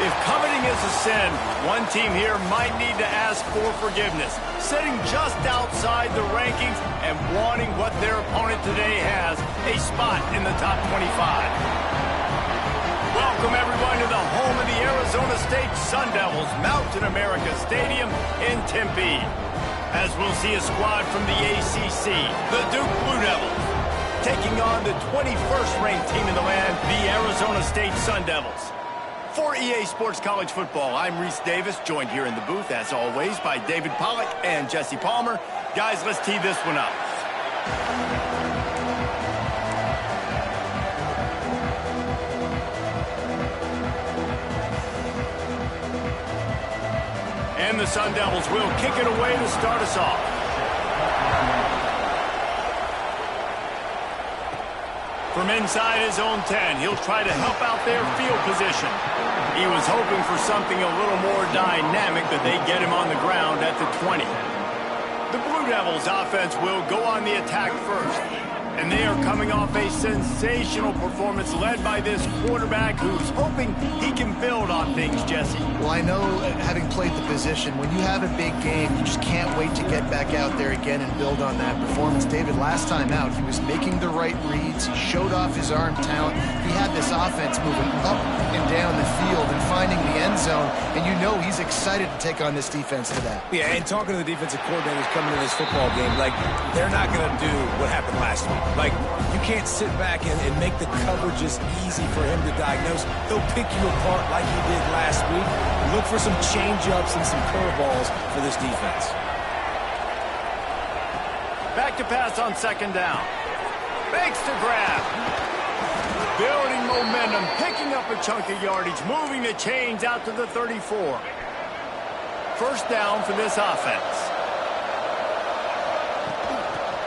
If coveting is a sin, one team here might need to ask for forgiveness, sitting just outside the rankings and wanting what their opponent today has, a spot in the top 25. Welcome, everyone, to the home of the Arizona State Sun Devils, Mountain America Stadium in Tempe. As we'll see a squad from the ACC, the Duke Blue Devils, taking on the 21st ranked team in the land, the Arizona State Sun Devils. For EA Sports College Football, I'm Reese Davis, joined here in the booth, as always, by David Pollack and Jesse Palmer. Guys, let's tee this one up. And the Sun Devils will kick it away to start us off. From inside his own 10, he'll try to help out their field position. He was hoping for something a little more dynamic, but they get him on the ground at the 20. The Blue Devils offense will go on the attack first. And they are coming off a sensational performance led by this quarterback who's hoping he can build on things, Jesse. Well, I know, having played the position, when you have a big game, you just can't wait to get back out there again and build on that performance. David, last time out, he was making the right reads. He showed off his arm talent. He had this offense moving up and down the field and finding the end zone. And you know he's excited to take on this defense today. Yeah, and talking to the defensive coordinators coming into this football game, like, they're not going to do what happened last week. Like, you can't sit back and make the coverages easy for him to diagnose. He'll pick you apart like he did last week. Look for some change-ups and some curveballs for this defense. Back to pass on second down. Makes the grab. Building momentum, picking up a chunk of yardage, moving the chains out to the 34. First down for this offense.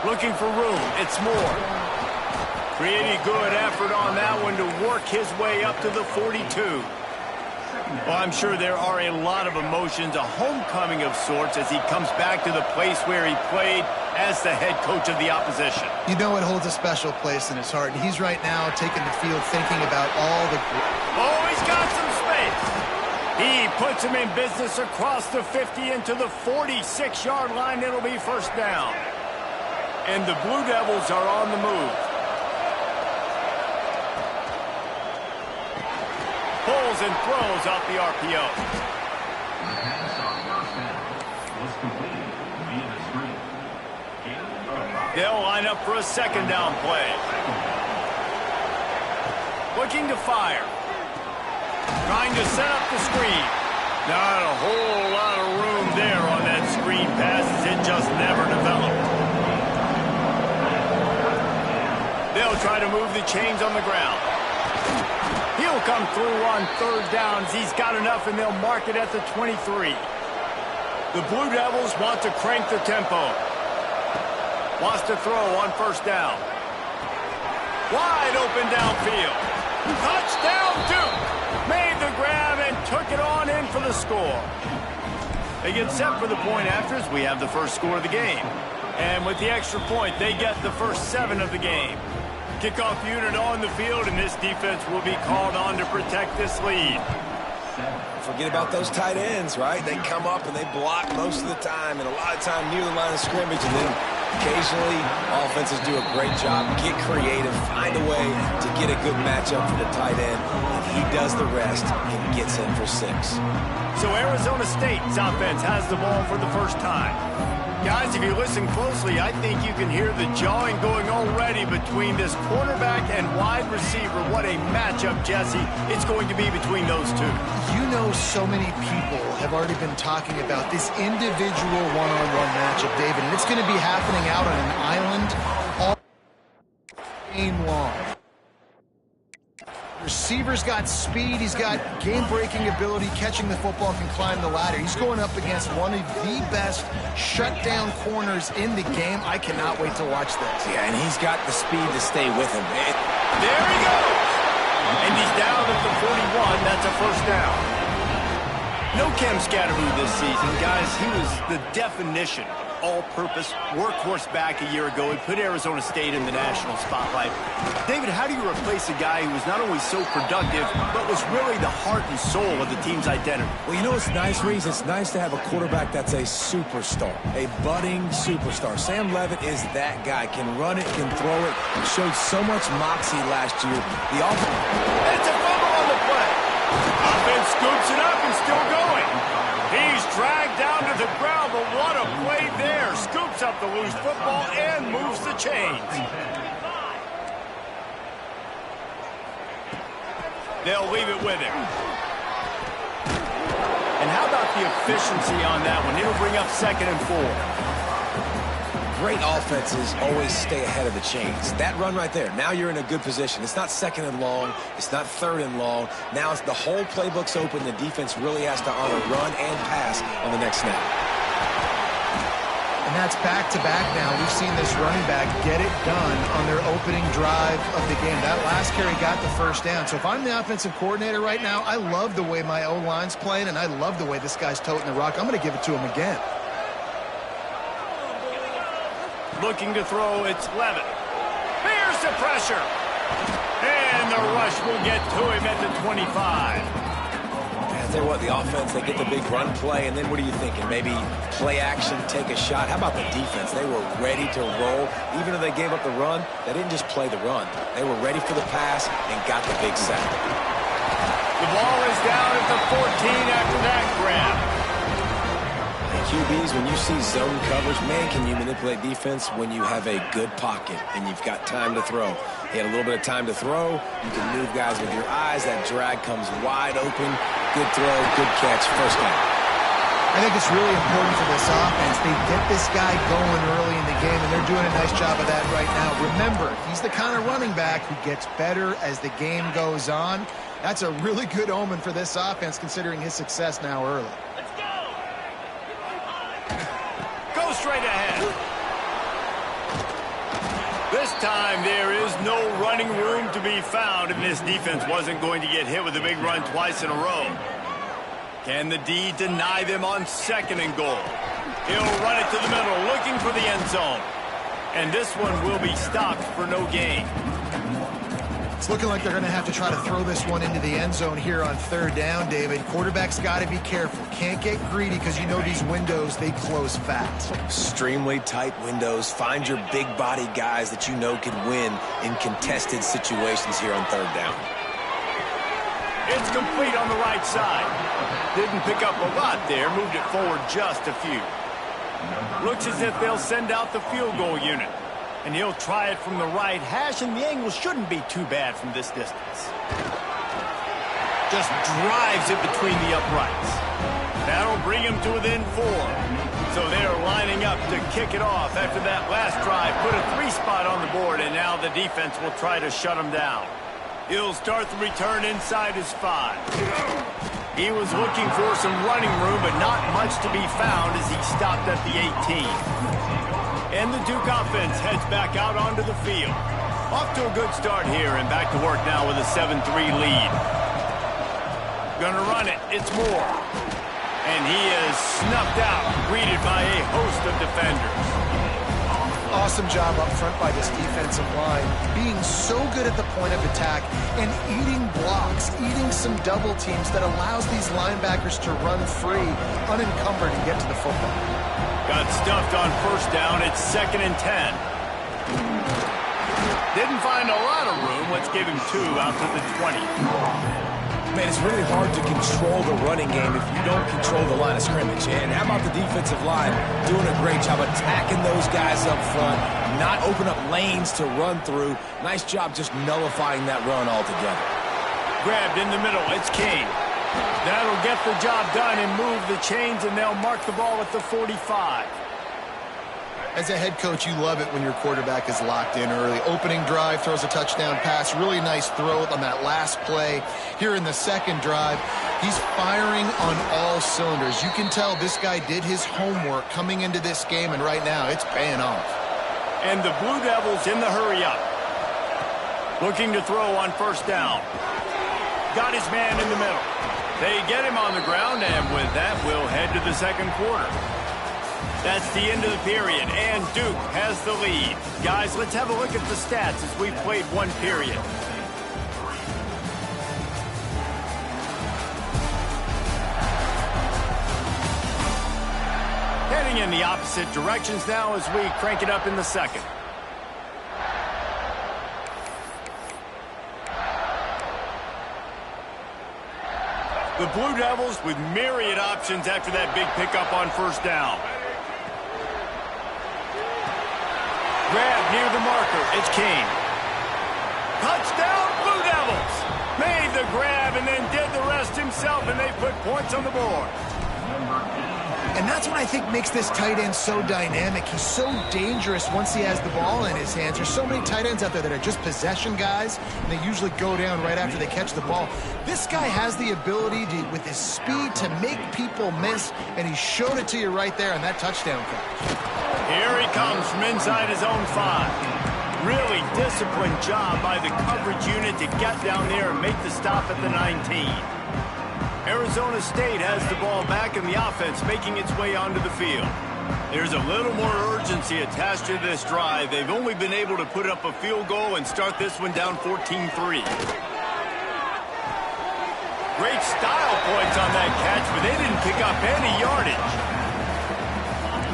Looking for room. It's Moore. Pretty good effort on that one to work his way up to the 42. Well, I'm sure there are a lot of emotions, a homecoming of sorts, as he comes back to the place where he played as the head coach of the opposition. You know it holds a special place in his heart, and he's right now taking the field thinking about all the... Oh, he's got some space. He puts him in business across the 50 into the 46-yard line. It'll be first down. And the Blue Devils are on the move. Pulls and throws off the RPO. They'll line up for a second down play. Looking to fire. Trying to set up the screen. Not a whole lot of room there on that screen pass, as it just never developed. They'll try to move the chains on the ground. He'll come through on third downs. He's got enough, and they'll mark it at the 23. The Blue Devils want to crank the tempo. Wants to throw on first down. Wide open downfield. Touchdown, Duke! Made the grab and took it on in for the score. They get set for the point after as we have the first score of the game. And with the extra point, they get the first 7 of the game. Kickoff unit on the field, and this defense will be called on to protect this lead. Forget about those tight ends, right? They come up and they block most of the time, and a lot of time near the line of scrimmage, and then occasionally offenses do a great job, get creative, find a way to get a good matchup for the tight end, and he does the rest and gets in for 6. So Arizona State's offense has the ball for the first time. Guys, if you listen closely, I think you can hear the jawing going already between this quarterback and wide receiver. What a matchup, Jesse, it's going to be between those two. You know, so many people have already been talking about this individual one-on-one matchup, David, and it's going to be happening out on an island all game long. Receiver's got speed, he's got game-breaking ability, catching the football, can climb the ladder. He's going up against one of the best shutdown corners in the game. I cannot wait to watch this. Yeah, and he's got the speed to stay with him. There he goes! And he's down at the 41. That's a first down. No Cam Scatteroo this season, guys. He was the definition all-purpose workhorse back a year ago. He put Arizona State in the national spotlight. David, how do you replace a guy who was not only so productive, but was really the heart and soul of the team's identity? Well, you know what's nice, Reese? It's nice to have a quarterback that's a superstar, a budding superstar. Sam Levitt is that guy. Can run it, can throw it. Showed so much moxie last year. The offense. It's a fumble on the play. Offense scoops it up and still going. He's dragged down to the ground, but what a play there. Scoops up the loose football and moves the chains. They'll leave it with him. And how about the efficiency on that one? It'll bring up 2nd and 4. Great offenses always stay ahead of the chains. That run right there, now you're in a good position. It's not 2nd and long. It's not 3rd and long. Now it's the whole playbook's open. The defense really has to honor run and pass on the next snap. And that's back-to-back now. We've seen this running back get it done on their opening drive of the game. That last carry got the first down. So if I'm the offensive coordinator right now, I love the way my O-line's playing, and I love the way this guy's toting the rock. I'm going to give it to him again. Looking to throw, it's Levitt. Here's the pressure. And the rush will get to him at the 25. I tell you what, the offense, they get the big run play, and then what are you thinking? Maybe play action, take a shot. How about the defense? They were ready to roll. Even though they gave up the run, they didn't just play the run. They were ready for the pass and got the big sack. The ball is down at the 14 after that grab. QBs, when you see zone coverage, man, can you manipulate defense when you have a good pocket and you've got time to throw. He had a little bit of time to throw. You can move guys with your eyes. That drag comes wide open. Good throw, good catch, first down. I think it's really important for this offense. They get this guy going early in the game, and they're doing a nice job of that right now. Remember, he's the kind of running back who gets better as the game goes on. That's a really good omen for this offense, considering his success now early. Go straight ahead. This time there is no running room to be found, and this defense wasn't going to get hit with a big run twice in a row. Can the D deny them on 2nd and goal? He'll run it to the middle, looking for the end zone. And this one will be stopped for no gain. It's looking like they're going to have to try to throw this one into the end zone here on 3rd down, David. Quarterback's got to be careful. Can't get greedy because you know these windows, they close fast. Extremely tight windows. Find your big body guys that you know can win in contested situations here on 3rd down. It's complete on the right side. Didn't pick up a lot there. Moved it forward just a few. Looks as if they'll send out the field goal unit. And he'll try it from the right hash, and the angle shouldn't be too bad from this distance. Just drives it between the uprights. That'll bring him to within 4. So they're lining up to kick it off after that last drive. Put a 3 spot on the board, and now the defense will try to shut him down. He'll start the return inside his 5. He was looking for some running room, but not much to be found as he stopped at the 18. And the Duke offense heads back out onto the field. Off to a good start here, and back to work now with a 7-3 lead. Gonna run it. It's Moore. And he is snuffed out, greeted by a host of defenders. Awesome job up front by this defensive line, being so good at the point of attack and eating blocks, eating some double teams that allows these linebackers to run free, unencumbered, and get to the football. Got stuffed on 1st down. It's 2nd and 10. Didn't find a lot of room. Let's give him 2 out to the 20. Man, it's really hard to control the running game if you don't control the line of scrimmage. And how about the defensive line doing a great job attacking those guys up front, not open up lanes to run through. Nice job just nullifying that run altogether. Grabbed in the middle. It's King. That'll get the job done and move the chains, and they'll mark the ball at the 45. As a head coach, you love it when your quarterback is locked in early. Opening drive, throws a touchdown pass. Really nice throw on that last play. Here in the 2nd drive, he's firing on all cylinders. You can tell this guy did his homework coming into this game, and right now it's paying off. And the Blue Devils in the hurry-up. Looking to throw on 1st down. Got his man in the middle. They get him on the ground, and with that, we'll head to the 2nd quarter. That's the end of the period, and Duke has the lead. Guys, let's have a look at the stats as we've played one period. Heading in the opposite directions now as we crank it up in the second. The Blue Devils with myriad options after that big pickup on first down. Grab near the marker. It's King. Touchdown, Blue Devils! Made the grab and then did the rest himself, and they put points on the board. And that's what I think makes this tight end so dynamic. He's so dangerous once he has the ball in his hands. There's so many tight ends out there that are just possession guys, and they usually go down right after they catch the ball. This guy has the ability to, with his speed, to make people miss, and he showed it to you right there on that touchdown catch. Here he comes from inside his own 5. Really disciplined job by the coverage unit to get down there and make the stop at the 19. Arizona State has the ball back and the offense making its way onto the field. There's a little more urgency attached to this drive. They've only been able to put up a field goal and start this one down 14-3. Great style points on that catch, but they didn't pick up any yardage.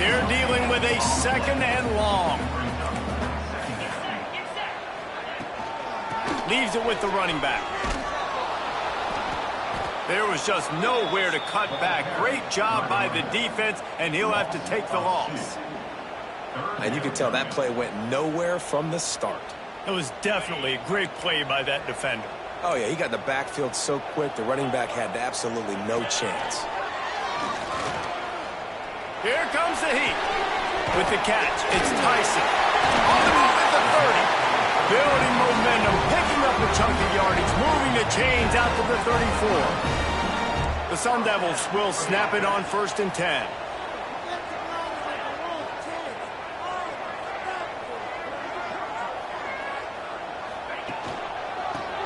They're dealing with a second and long. Leaves it with the running back. There was just nowhere to cut back. Great job by the defense, and he'll have to take the loss. And you can tell that play went nowhere from the start. It was definitely a great play by that defender. Oh, yeah, he got the backfield so quick, the running back had absolutely no chance. Here comes the heat. With the catch, it's Tyson. On the move at the 30. Building momentum, picking up a chunk of yardage, moving the chains out to the 34. The Sun Devils will snap it on 1st and 10.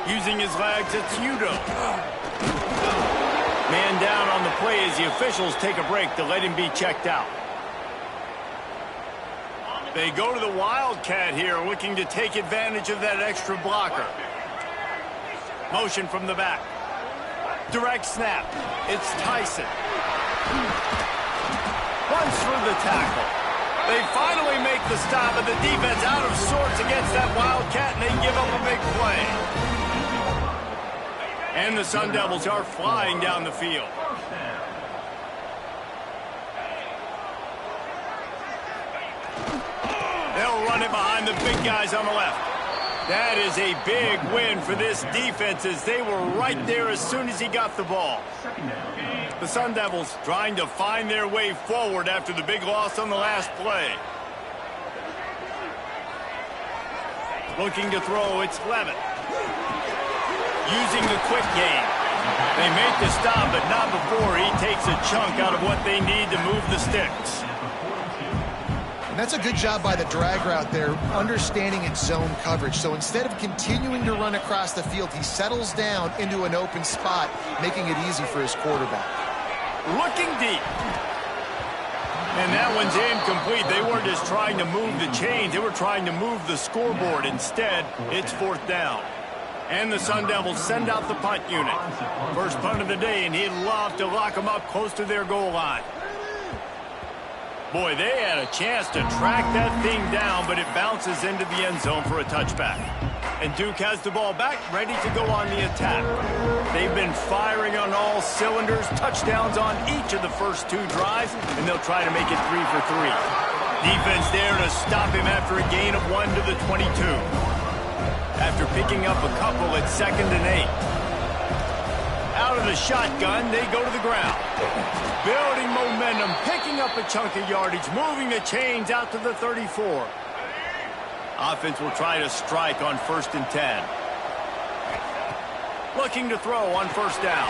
Using his legs, it's Udo. Man down on the play as the officials take a break to let him be checked out. They go to the Wildcat here, looking to take advantage of that extra blocker. Motion from the back. Direct snap. It's Tyson. Runs through the tackle. They finally make the stop, and the defense out of sorts against that Wildcat, and they give up a big play. And the Sun Devils are flying down the field. They'll run it behind the big guys on the left. That is a big win for this defense as they were right there as soon as he got the ball. The Sun Devils trying to find their way forward after the big loss on the last play. Looking to throw, it's Levitt. Using the quick game. They make the stop, but not before he takes a chunk out of what they need to move the sticks. And that's a good job by the drag route there, understanding its zone coverage. So instead of continuing to run across the field, he settles down into an open spot, making it easy for his quarterback. Looking deep. And that one's incomplete. They weren't just trying to move the chains. They were trying to move the scoreboard. Instead, it's 4th down. And the Sun Devils send out the punt unit. First punt of the day, and he'd love to lock them up close to their goal line. Boy, they had a chance to track that thing down, but it bounces into the end zone for a touchback. And Duke has the ball back, ready to go on the attack. They've been firing on all cylinders, touchdowns on each of the first 2 drives, and they'll try to make it 3 for 3. Defense there to stop him after a gain of 1 to the 22. After picking up a couple at 2nd and 8. Out of the shotgun, they go to the ground. Building momentum, picking up a chunk of yardage, moving the chains out to the 34. Offense will try to strike on 1st and 10. Looking to throw on 1st down.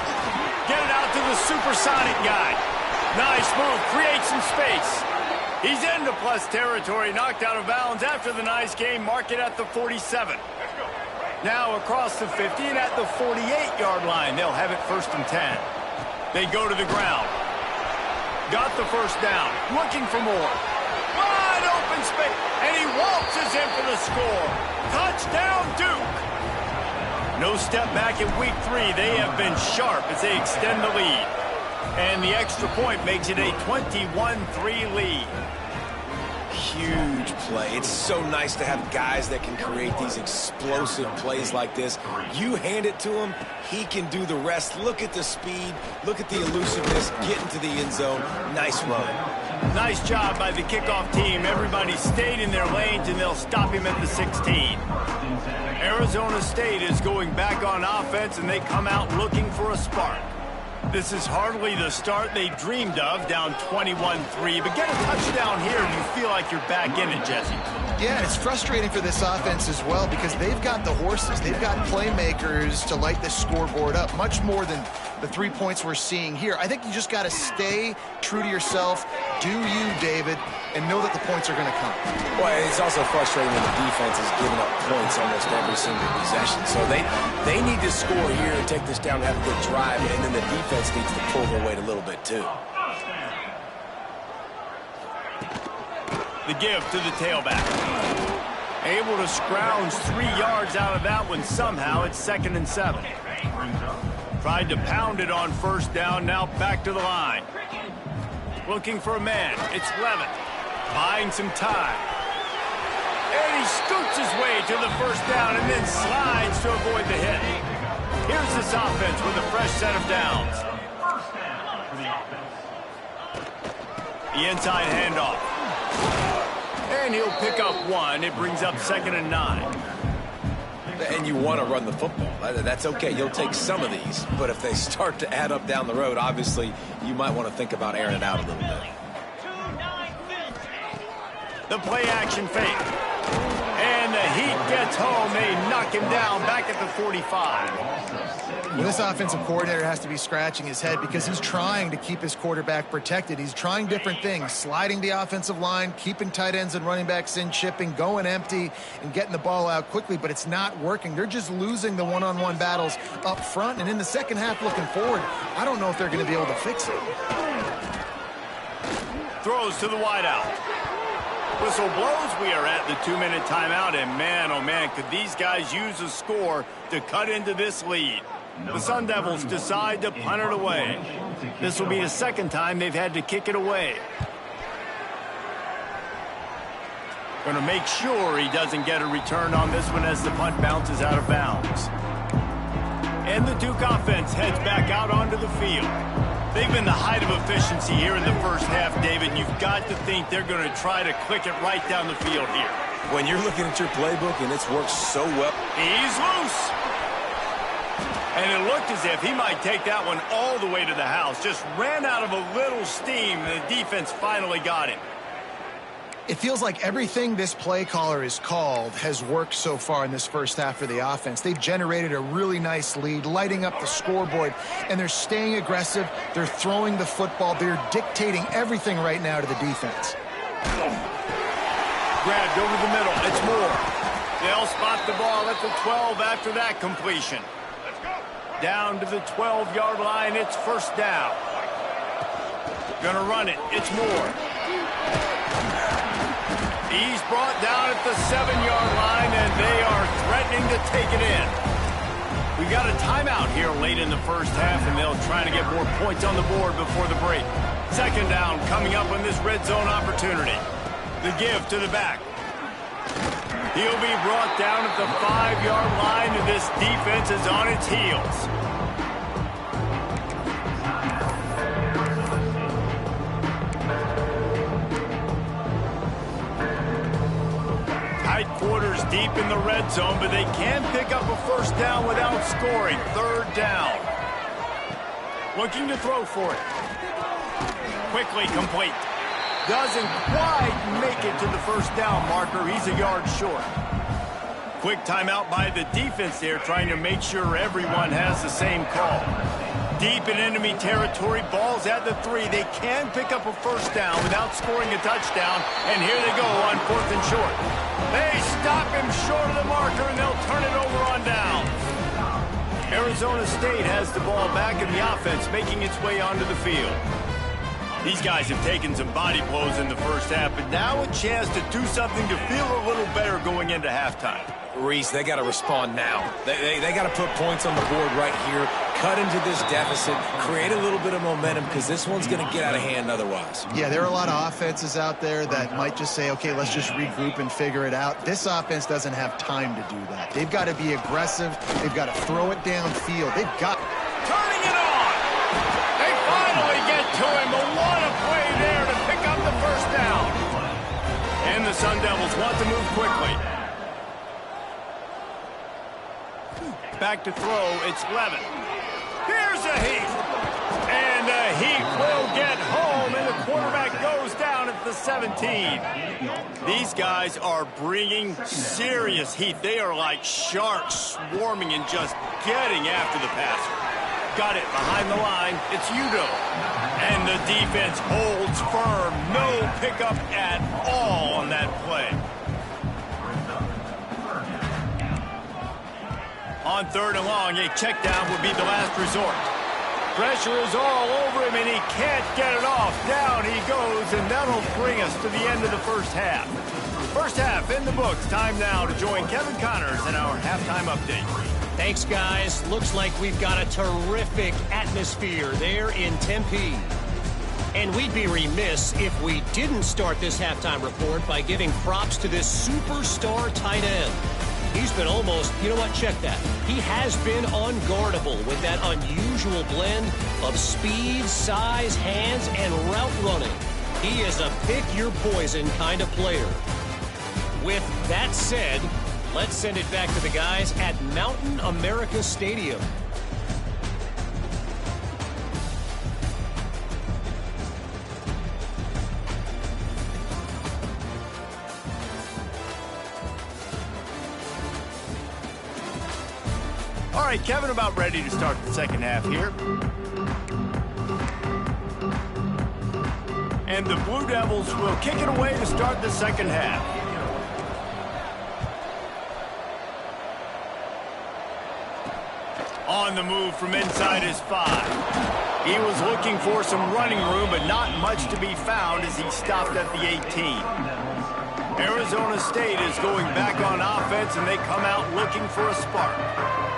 Get it out to the supersonic guy. Nice move, creates some space. He's into plus territory, knocked out of bounds after the nice game, mark it at the 47. Now across the 50 and at the 48-yard line. They'll have it 1st and 10. They go to the ground. Got the first down. Looking for more. Wide open space. And he waltzes in for the score. Touchdown, Duke. No step back in week 3. They have been sharp as they extend the lead. And the extra point makes it a 21-3 lead. Huge play. It's so nice to have guys that can create these explosive plays like this. You hand it to him, he can do the rest. Look at the speed. Look at the elusiveness. Get into the end zone. Nice run. Nice job by the kickoff team. Everybody stayed in their lanes, and they'll stop him at the 16. Arizona State is going back on offense, and they come out looking for a spark. This is hardly the start they dreamed of, down 21-3. But get a touchdown here, and you feel like you're back in it, Jesse. Yeah, it's frustrating for this offense as well because they've got the horses. They've got playmakers to light this scoreboard up, much more than the 3 points we're seeing here. I think you just got to stay true to yourself, do you, David, and know that the points are going to come. Well, it's also frustrating when the defense is giving up points almost every single possession. So they need to score here and take this down and have a good drive, and then the defense needs to pull their weight a little bit too. The give to the tailback. Able to scrounge 3 yards out of that one somehow. It's 2nd and 7. Tried to pound it on first down, now back to the line. Looking for a man. It's Levitt. Buying some time. And he scoots his way to the first down and then slides to avoid the hit. Here's this offense with a fresh set of downs. The inside handoff. And he'll pick up 1. It brings up 2nd and 9. And you want to run the football. That's okay. You'll take some of these. But if they start to add up down the road, obviously, you might want to think about airing it out a little bit. The play action fake. And the Heat gets home. They knock him down back at the 45. Well, this offensive coordinator has to be scratching his head because he's trying to keep his quarterback protected. He's trying different things, sliding the offensive line, keeping tight ends and running backs in, chipping, going empty, and getting the ball out quickly, but it's not working. They're just losing the one-on-one battles up front, and in the second half looking forward, I don't know if they're going to be able to fix it. Throws to the wideout. Whistle blows. We are at the 2-minute timeout, and man, oh man, could these guys use a score to cut into this lead. The Sun Devils decide to punt it away. This will be the second time they've had to kick it away. Going to make sure he doesn't get a return on this one as the punt bounces out of bounds. And the Duke offense heads back out onto the field. They've been the height of efficiency here in the first half, David, and you've got to think they're going to try to click it right down the field here. When you're looking at your playbook and it's worked so well. He's loose. And it looked as if he might take that one all the way to the house. Just ran out of a little steam, and the defense finally got him. It feels like everything this play caller has called has worked so far in this first half for the offense. They've generated a really nice lead, lighting up the scoreboard, and they're staying aggressive. They're throwing the football. They're dictating everything right now to the defense. Grabbed over the middle. It's Moore. They'll spot the ball at the 12 after that completion. Down to the 12-yard line. It's first down. Gonna run it. It's Moore. He's brought down at the 7-yard line, and they are threatening to take it in. We got a timeout here late in the first half, and they'll try to get more points on the board before the break. Second down coming up on this red zone opportunity. The give to the back. He'll be brought down at the 5-yard line, and this defense is on its heels. Tight quarters deep in the red zone, but they can pick up a first down without scoring. Third down. Looking to throw for it. Quickly complete. Doesn't quite make it to the first down marker. He's a yard short. Quick timeout by the defense there, trying to make sure everyone has the same call. Deep in enemy territory, ball's at the 3. They can pick up a first down without scoring a touchdown, and here they go on 4th and short. They stop him short of the marker, and they'll turn it over on down. Arizona State has the ball back, and the offense making its way onto the field. These guys have taken some body blows in the first half, but now a chance to do something to feel a little better going into halftime. Reese, they got to respond now. They got to put points on the board right here, cut into this deficit, create a little bit of momentum, because this one's going to get out of hand otherwise. Yeah, there are a lot of offenses out there that might just say, okay, let's just regroup and figure it out. This offense doesn't have time to do that. They've got to be aggressive. They've got to throw it downfield. They've got... Turning it on! They finally get to him, but what a play there to pick up the first down. And the Sun Devils want to move quickly. Back to throw, it's Levin. Here's a Heat. And the Heat will get home, and the quarterback goes down at the 17. These guys are bringing serious heat. They are like sharks swarming and just getting after the passer. Got it behind the line. It's Udo. And the defense holds firm. No pickup at all on that play. On third and long, a check down would be the last resort. Pressure is all over him, and he can't get it off. Down he goes, and that'll bring us to the end of the first half. First half in the books. Time now to join Kevin Connors in our halftime update. Thanks, guys. Looks like we've got a terrific atmosphere there in Tempe. And we'd be remiss if we didn't start this halftime report by giving props to this superstar tight end. He's been almost, you know what, check that. He has been unguardable with that unusual blend of speed, size, hands, and route running. He is a pick-your-poison kind of player. With that said, let's send it back to the guys at Mountain America Stadium. All right, Kevin, about ready to start the second half here. And the Blue Devils will kick it away to start the second half. On the move from inside his 5. He was looking for some running room, but not much to be found as he stopped at the 18. Arizona State is going back on offense, and they come out looking for a spark.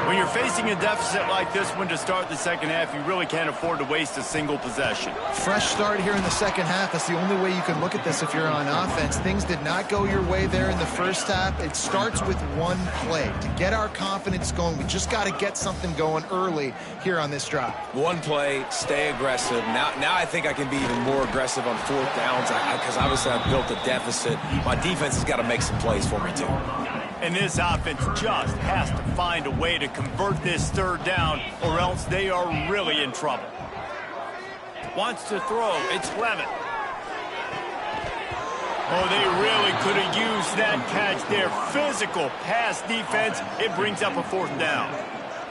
When you're facing a deficit like this one to start the second half, you really can't afford to waste a single possession. Fresh start here in the second half. That's the only way you can look at this if you're on offense. Things did not go your way there in the first half. It starts with one play. To get our confidence going, we just got to get something going early here on this drive. One play, stay aggressive. Now I think I can be even more aggressive on fourth downs because obviously I've built a deficit. My defense has got to make some plays for me too. And this offense just has to find a way to convert this third down, or else they are really in trouble. Wants to throw. It's Levin. Oh, they really could have used that catch there. Physical pass defense. It brings up a fourth down.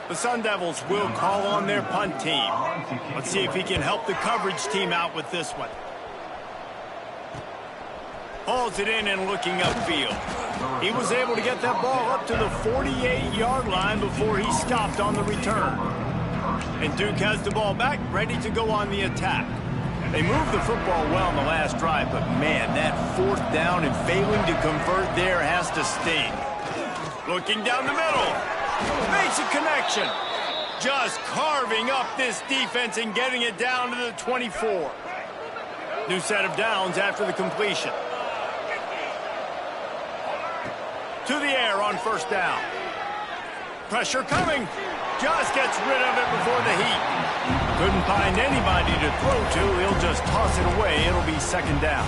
The Sun Devils will call on their punt team. Let's see if he can help the coverage team out with this one. Hauls it in and looking upfield. He was able to get that ball up to the 48-yard line before he stopped on the return. And Duke has the ball back, ready to go on the attack. They moved the football well in the last drive, but man, that fourth down and failing to convert there has to sting. Looking down the middle. Makes a connection. Just carving up this defense and getting it down to the 24. New set of downs after the completion. To the air on first down. Pressure coming. Just gets rid of it before the Heat. Couldn't find anybody to throw to. He'll just toss it away. It'll be second down.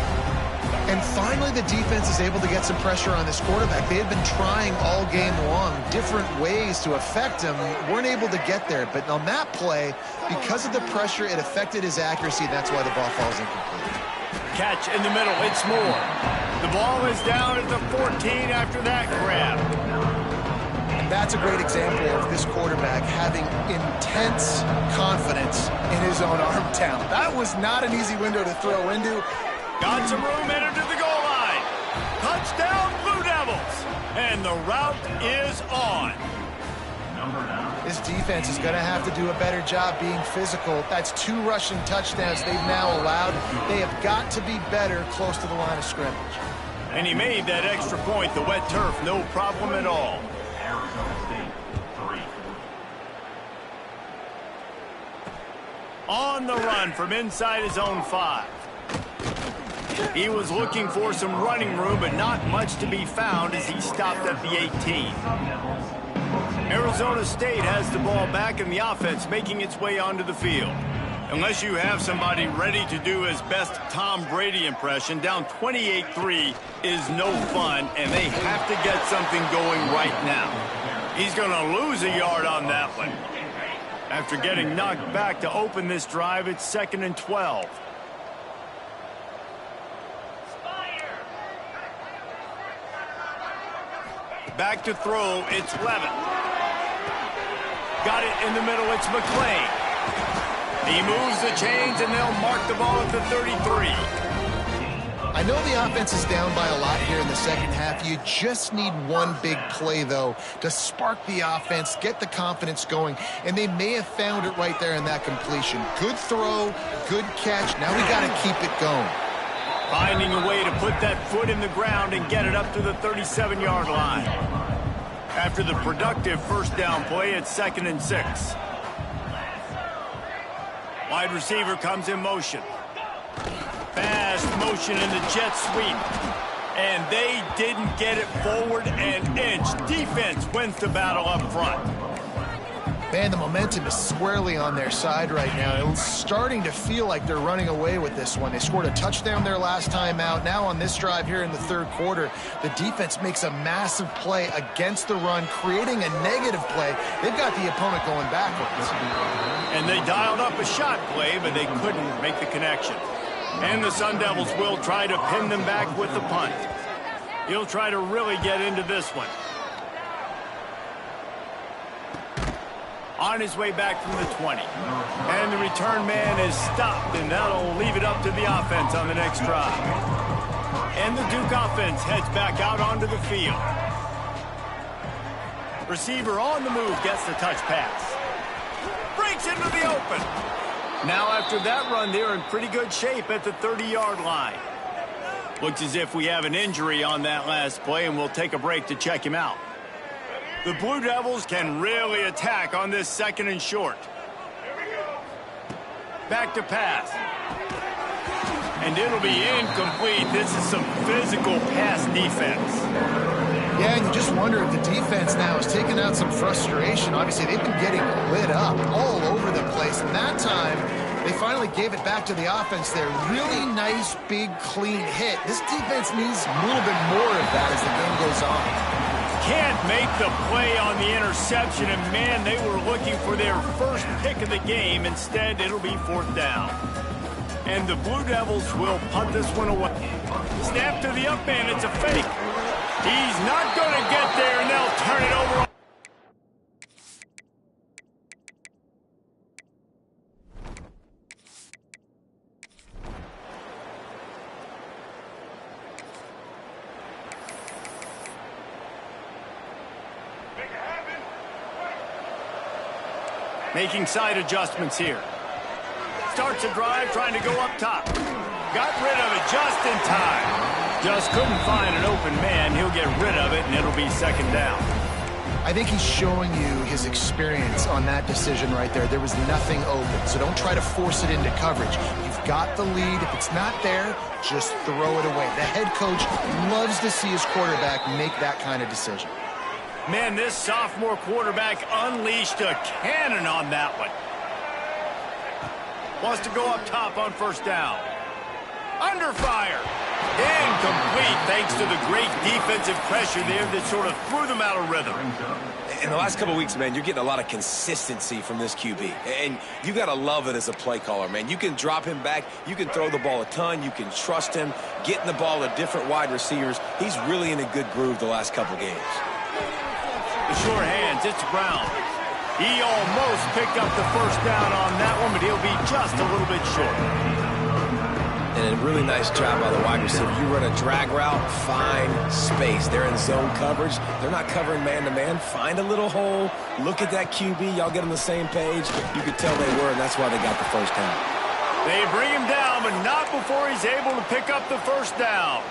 And finally, the defense is able to get some pressure on this quarterback. They had been trying all game long different ways to affect him. Weren't able to get there. But on that play, because of the pressure, it affected his accuracy. That's why the ball falls incomplete. Catch in the middle. It's Moore. The ball is down at the 14 after that grab. That's a great example of this quarterback having intense confidence in his own arm talent. That was not an easy window to throw into. Got some room, entered to the goal line. Touchdown, Blue Devils. And the route is on. This defense is going to have to do a better job being physical. That's 2 rushing touchdowns they've now allowed. They have got to be better close to the line of scrimmage. And he made that extra point, the wet turf, no problem at all. On the run from inside his own 5. He was looking for some running room, but not much to be found as he stopped at the 18. Arizona State has the ball back and the offense making its way onto the field. Unless you have somebody ready to do his best Tom Brady impression, down 28-3 is no fun, and they have to get something going right now. He's going to lose a yard on that one. After getting knocked back to open this drive, it's 2nd and 12. Back to throw, it's Levin. Got it in the middle, it's McClain. He moves the chains, and they'll mark the ball at the 33. I know the offense is down by a lot here in the second half. You just need one big play, though, to spark the offense, get the confidence going, and they may have found it right there in that completion. Good throw, good catch. Now we got to keep it going. Finding a way to put that foot in the ground and get it up to the 37-yard line. After the productive first down play, it's 2nd and 6. Wide receiver comes in motion. Fast motion in the jet sweep. And they didn't get it forward an inch. Defense wins the battle up front. Man, the momentum is squarely on their side right now. It's starting to feel like they're running away with this one. They scored a touchdown their last time out. Now on this drive here in the third quarter, the defense makes a massive play against the run, creating a negative play. They've got the opponent going backwards. And they dialed up a shot play, but they couldn't make the connection. And the Sun Devils will try to pin them back with the punt. He'll try to really get into this one. On his way back from the 20. And the return man is stopped, and that'll leave it up to the offense on the next drive. And the Duke offense heads back out onto the field. Receiver on the move gets the touch pass. Breaks into the open. Now after that run, they're in pretty good shape at the 30-yard line. Looks as if we have an injury on that last play, and we'll take a break to check him out. The Blue Devils can really attack on this 2nd and short. Back to pass. And it'll be incomplete. This is some physical pass defense. Yeah, and you just wonder if the defense now is taking out some frustration. Obviously, they've been getting lit up all over the place. And that time, they finally gave it back to the offense there. Really nice, big, clean hit. This defense needs a little bit more of that as the game goes on. Can't make the play on the interception, and man, they were looking for their first pick of the game. Instead, it'll be 4th down. And the Blue Devils will punt this one away. Snap to the up man, it's a fake. He's not going to get there, and they'll turn it over. Making side adjustments here. Starts a drive trying to go up top. Got rid of it just in time. Just couldn't find an open man. He'll get rid of it, and it'll be 2nd down. I think he's showing you his experience on that decision right there. There was nothing open, so don't try to force it into coverage. You've got the lead. If it's not there, just throw it away. The head coach loves to see his quarterback make that kind of decision. Man, this sophomore quarterback unleashed a cannon on that one. Wants to go up top on 1st down. Under fire. Incomplete thanks to the great defensive pressure there that sort of threw them out of rhythm. In the last couple of weeks, man, you're getting a lot of consistency from this QB. And you got to love it as a play caller, man. You can drop him back. You can throw the ball a ton. You can trust him. Getting the ball to different wide receivers. He's really in a good groove the last couple games. The short hands, it's Brown. He almost picked up the 1st down on that one, but he'll be just a little bit short. And And a really nice job by the wide receiver. You run a drag route, find space. They're in zone coverage. They're not covering man-to-man. Find a little hole. Look at that QB. Y'all get on the same page. You could tell they were, and that's why they got the first down. They bring him down, but not before he's able to pick up the first down.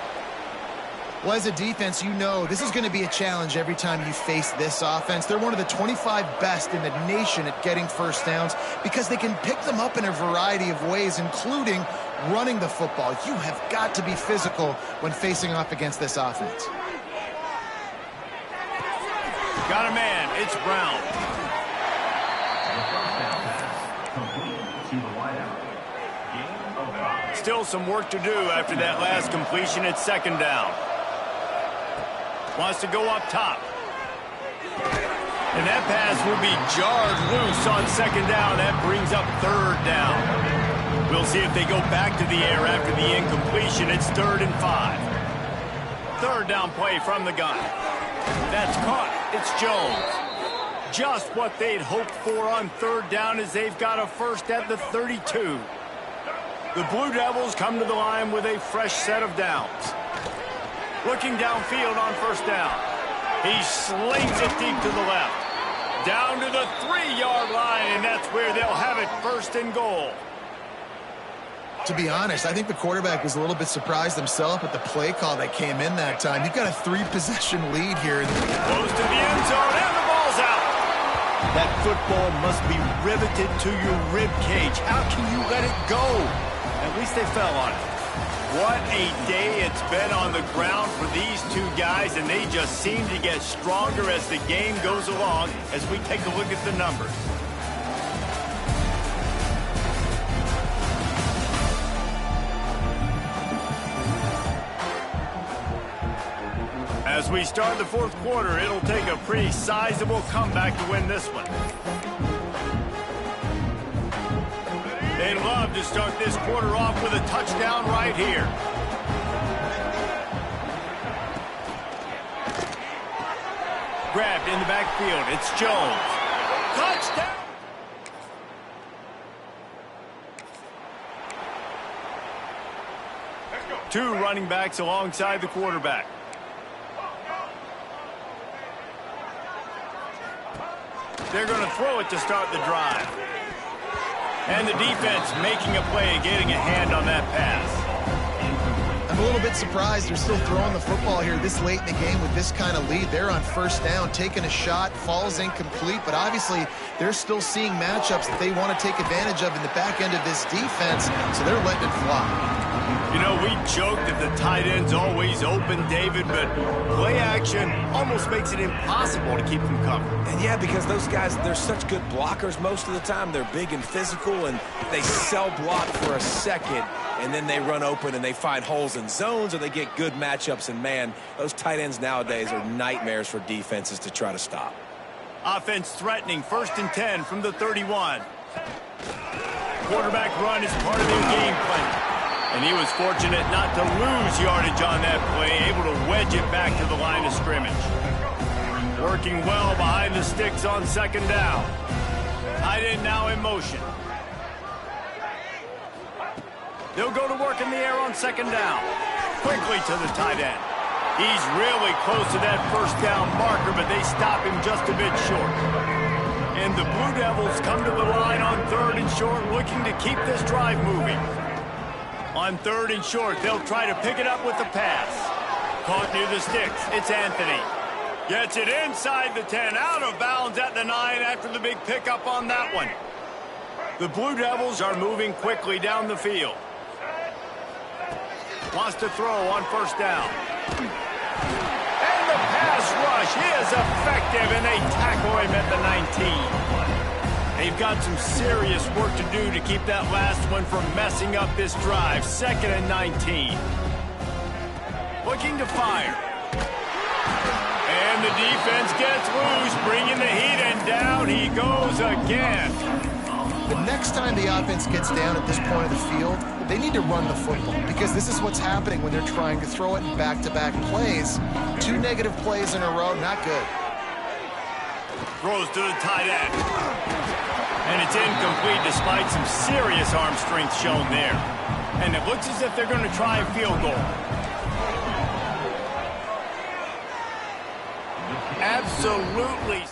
Well, as a defense, you know this is going to be a challenge every time you face this offense. They're one of the 25 best in the nation at getting first downs because they can pick them up in a variety of ways, including running the football. You have got to be physical when facing off against this offense. Got a man. It's Brown. Still some work to do after that last completion at second down. Wants to go up top. And that pass will be jarred loose on second down. That brings up third down. We'll see if they go back to the air after the incompletion. It's 3rd and 5. Third down play from the gun. That's caught. It's Jones. Just what they'd hoped for on third down as they've got a first at the 32. The Blue Devils come to the line with a fresh set of downs. Looking downfield on first down. He slings it deep to the left. Down to the 3-yard line, and that's where they'll have it, 1st and goal. To be honest, I think the quarterback was a little bit surprised himself at the play call that came in that time. You've got a 3-possession lead here. Goes to the end zone, and the ball's out. That football must be riveted to your rib cage. How can you let it go? At least they fell on it. What a day it's been on the ground for these two guys, and they just seem to get stronger as the game goes along as we take a look at the numbers. As we start the 4th quarter, it'll take a pretty sizable comeback to win this one. They'd love to start this quarter off with a touchdown right here. Grabbed in the backfield. It's Jones. Touchdown! Two running backs alongside the quarterback. They're going to throw it to start the drive. And the defense making a play and getting a hand on that pass. I'm a little bit surprised they're still throwing the football here this late in the game with this kind of lead. They're on first down, taking a shot, falls incomplete, but obviously they're still seeing matchups that they want to take advantage of in the back end of this defense, so they're letting it fly. You know, we joked that the tight end's always open, David, but play action almost makes it impossible to keep them covered. And yeah, because those guys, they're such good blockers most of the time. They're big and physical, and they cell block for a second, and then they run open and they find holes in zones, or they get good matchups. And, man, those tight ends nowadays are nightmares for defenses to try to stop. Offense threatening, 1st and 10 from the 31. Quarterback run is part of their game plan. And he was fortunate not to lose yardage on that play, able to wedge it back to the line of scrimmage. Working well behind the sticks on second down. Tight end now in motion. They'll go to work in the air on second down. Quickly to the tight end. He's really close to that first down marker, but they stop him just a bit short. And the Blue Devils come to the line on 3rd and short, looking to keep this drive moving. On 3rd and short, they'll try to pick it up with the pass. Caught near the sticks. It's Anthony. Gets it inside the 10, out of bounds at the 9 after the big pickup on that one. The Blue Devils are moving quickly down the field. Wants to throw on first down. And the pass rush is effective, and they tackle him at the 19. They've got some serious work to do to keep that last one from messing up this drive. 2nd and 19. Looking to fire. And the defense gets loose, bringing the heat, and down he goes again. The next time the offense gets down at this point of the field, they need to run the football because this is what's happening when they're trying to throw it in back-to-back plays. 2 negative plays in a row, not good. Throws to the tight end. And it's incomplete despite some serious arm strength shown there. And it looks as if they're going to try a field goal. Absolutely.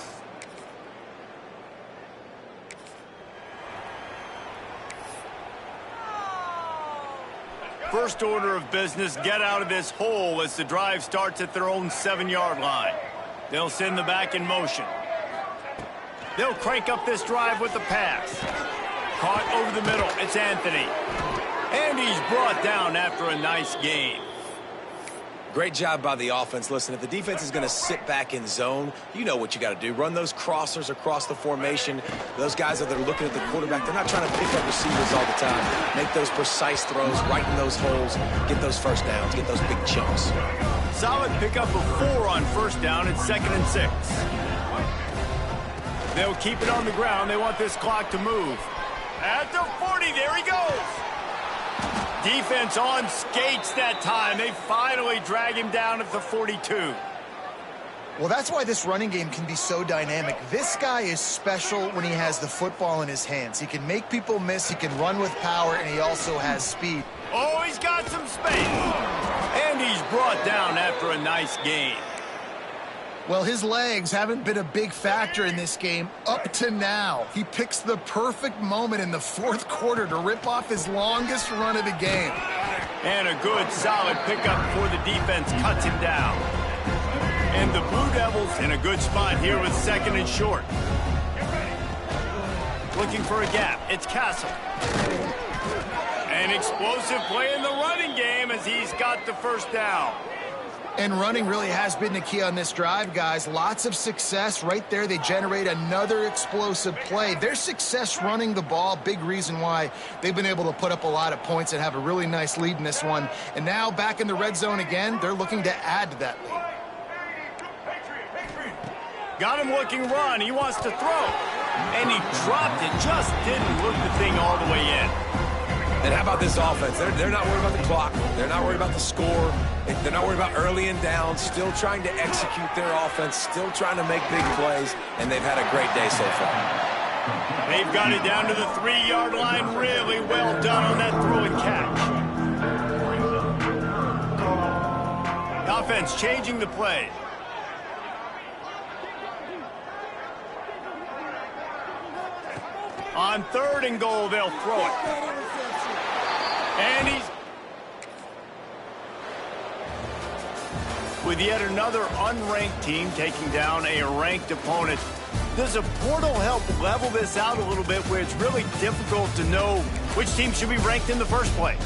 First order of business, get out of this hole as the drive starts at their own 7-yard line. They'll send the back in motion. They'll crank up this drive with the pass. Caught over the middle. It's Anthony. And he's brought down after a nice gain. Great job by the offense. Listen, if the defense is going to sit back in zone, you know what you got to do. Run those crossers across the formation. Those guys that are looking at the quarterback, they're not trying to pick up receivers all the time. Make those precise throws, right in those holes, get those first downs, get those big chunks. Solid pickup of 4 on first down. It's 2nd and 6. They'll keep it on the ground. They want this clock to move. At the 40, there he goes. Defense on skates that time. They finally drag him down at the 42. Well, that's why this running game can be so dynamic. This guy is special when he has the football in his hands. He can make people miss, he can run with power, and he also has speed. Oh, he's got some space. And he's brought down after a nice gain. Well, his legs haven't been a big factor in this game up to now. He picks the perfect moment in the 4th quarter to rip off his longest run of the game. And a good, solid pickup before the defense cuts him down. And the Blue Devils in a good spot here with 2nd and short. Looking for a gap. It's Castle. An explosive play in the running game as he's got the first down. And running really has been the key on this drive, guys. Lots of success right there. They generate another explosive play. Their success running the ball, big reason why they've been able to put up a lot of points and have a really nice lead in this one. And now back in the red zone again, they're looking to add to that lead. Got him looking run. He wants to throw. And he dropped it. Just didn't look the thing all the way in. And how about this offense? They're not worried about the clock. They're not worried about the score. They're not worried about early and down. Still trying to execute their offense. Still trying to make big plays. And they've had a great day so far. They've got it down to the 3-yard line. Really well done on that throw and catch. Offense changing the play. On 3rd and goal, they'll throw it. And he's... With yet another unranked team taking down a ranked opponent, does a portal help level this out a little bit where it's really difficult to know which team should be ranked in the first place?